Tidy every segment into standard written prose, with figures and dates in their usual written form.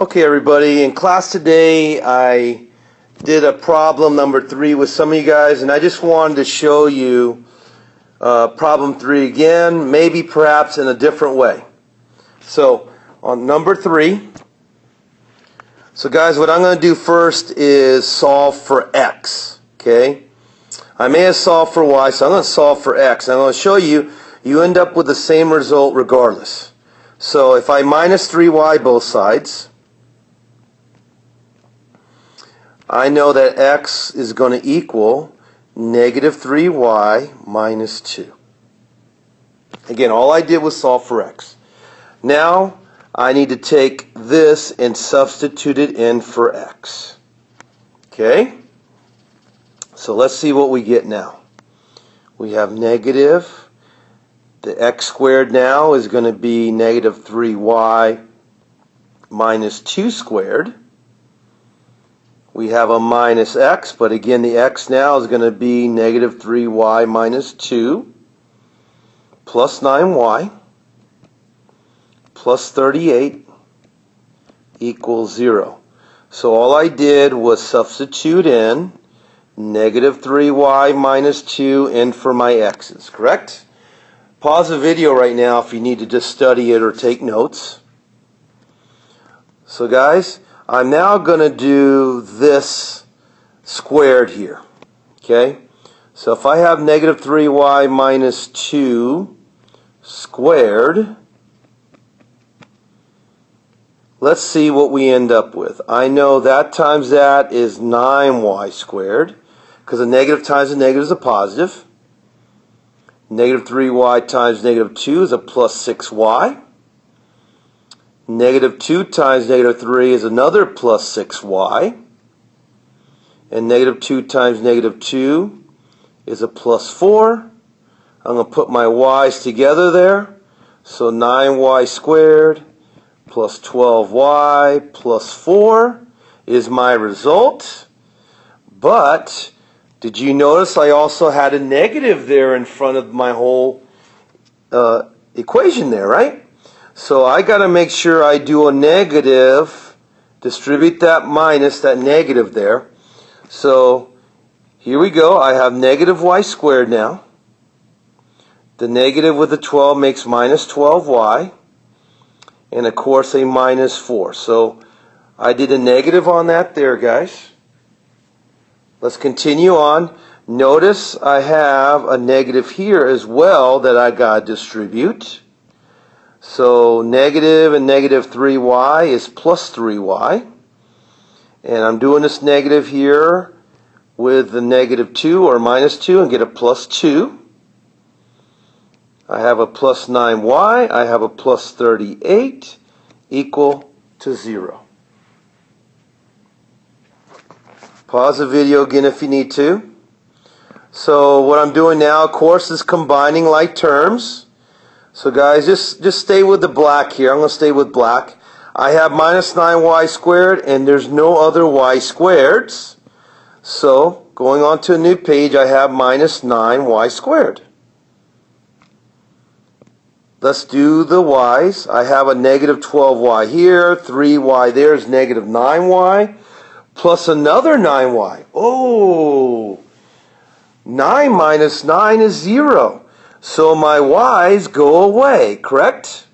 Okay, everybody, in class today I did a problem number 3 with some of you guys, and I just wanted to show you problem 3 again, maybe perhaps in a different way. So on number 3, so guys, what I'm going to do first is solve for x. Okay, I may have solved for y, so I'm going to solve for x. I'm going to show you end up with the same result regardless. So if I minus 3y both sides, I know that x is going to equal negative 3y minus 2. Again, all I did was solve for x. Now I need to take this and substitute it in for x. Okay? So let's see what we get now. We have negative, the x squared now is going to be negative 3y minus 2 squared. We have a minus x, but again the x now is going to be negative 3y minus 2 plus 9y plus 38 equals 0. So all I did was substitute in negative 3y minus 2 in for my x's, correct? Pause the video right now if you need to just study it or take notes. So guys, I'm now going to do this squared here. Okay? So if I have negative 3y minus 2 squared, let's see what we end up with. I know that times that is 9y squared, because a negative times a negative is a positive. Negative 3y times negative 2 is a plus 6y. Negative 2 times negative 3 is another plus 6y. And negative 2 times negative 2 is a plus 4. I'm going to put my y's together there. So 9y squared plus 12y plus 4 is my result. But did you notice I also had a negative there in front of my whole equation there, right? So I got to make sure I do a negative, distribute that minus, that negative there. So here we go. I have negative y squared now. The negative with the 12 makes minus 12y. And of course a minus 4. So I did a negative on that there, guys. Let's continue on. Notice I have a negative here as well that I got to distribute. So negative and negative 3y is plus 3y. And I'm doing this negative here with the negative 2 or minus 2 and get a plus 2. I have a plus 9y. I have a plus 38 equal to 0. Pause the video again if you need to. So what I'm doing now, of course, is combining like terms. So guys, just stay with the black here. I'm going to stay with black. I have minus 9y squared, and there's no other y squareds. So going on to a new page, I have minus 9y squared. Let's do the y's. I have a negative 12y here. 3y there is negative 9y. Plus another 9y. Oh! 9 minus 9 is 0. So my y's go away, correct?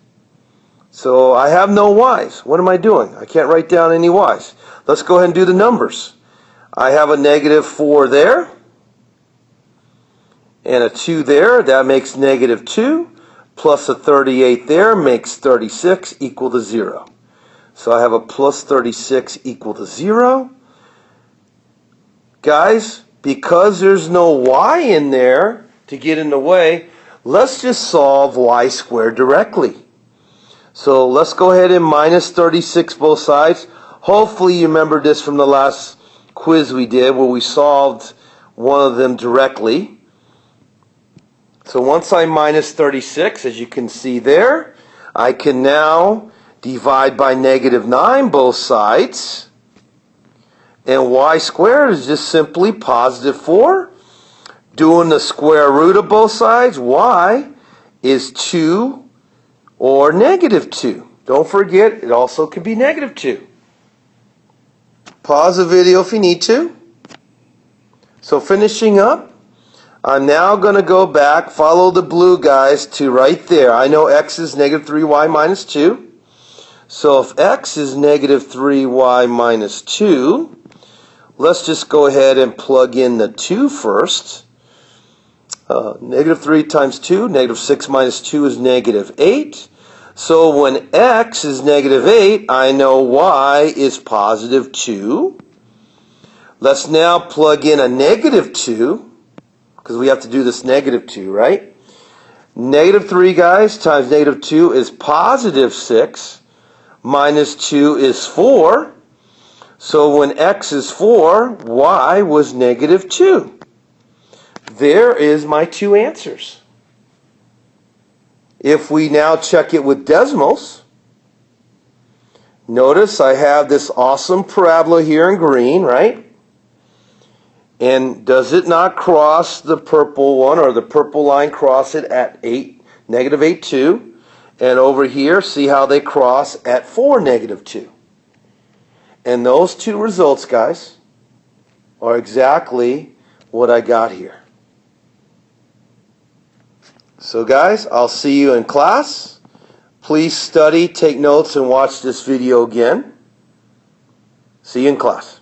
So I have no y's. What am I doing? I can't write down any y's. Let's go ahead and do the numbers. I have a negative 4 there. And a 2 there. That makes negative 2. Plus a 38 there makes 36 equal to 0. So I have a plus 36 equal to 0. Guys, because there's no y in there to get in the way, let's just solve y squared directly. So let's go ahead and minus 36 both sides. Hopefully you remember this from the last quiz we did where we solved one of them directly. So once I minus 36, as you can see there, I can now divide by negative 9 both sides. And y squared is just simply positive 4. Doing the square root of both sides, y is 2 or negative 2. Don't forget, it also could be negative 2. Pause the video if you need to. So finishing up, I'm now going to go back, follow the blue guys to right there. I know x is negative 3y minus 2. So if x is negative 3y minus 2, let's just go ahead and plug in the 2 first. Negative 3 times 2, negative 6 minus 2 is negative 8. So when x is negative 8, I know y is positive 2. Let's now plug in a negative 2, because we have to do this negative 2, right? Negative 3, guys, times negative 2 is positive 6. Minus 2 is 4. So when x is 4, y was negative 2. There is my two answers. If we now check it with decimals, notice I have this awesome parabola here in green, right? And does it not cross the purple one, or the purple line cross it at 8, negative 8, 2? And over here, see how they cross at 4, negative 2. And those two results, guys, are exactly what I got here. So guys, I'll see you in class. Please study, take notes, and watch this video again. See you in class.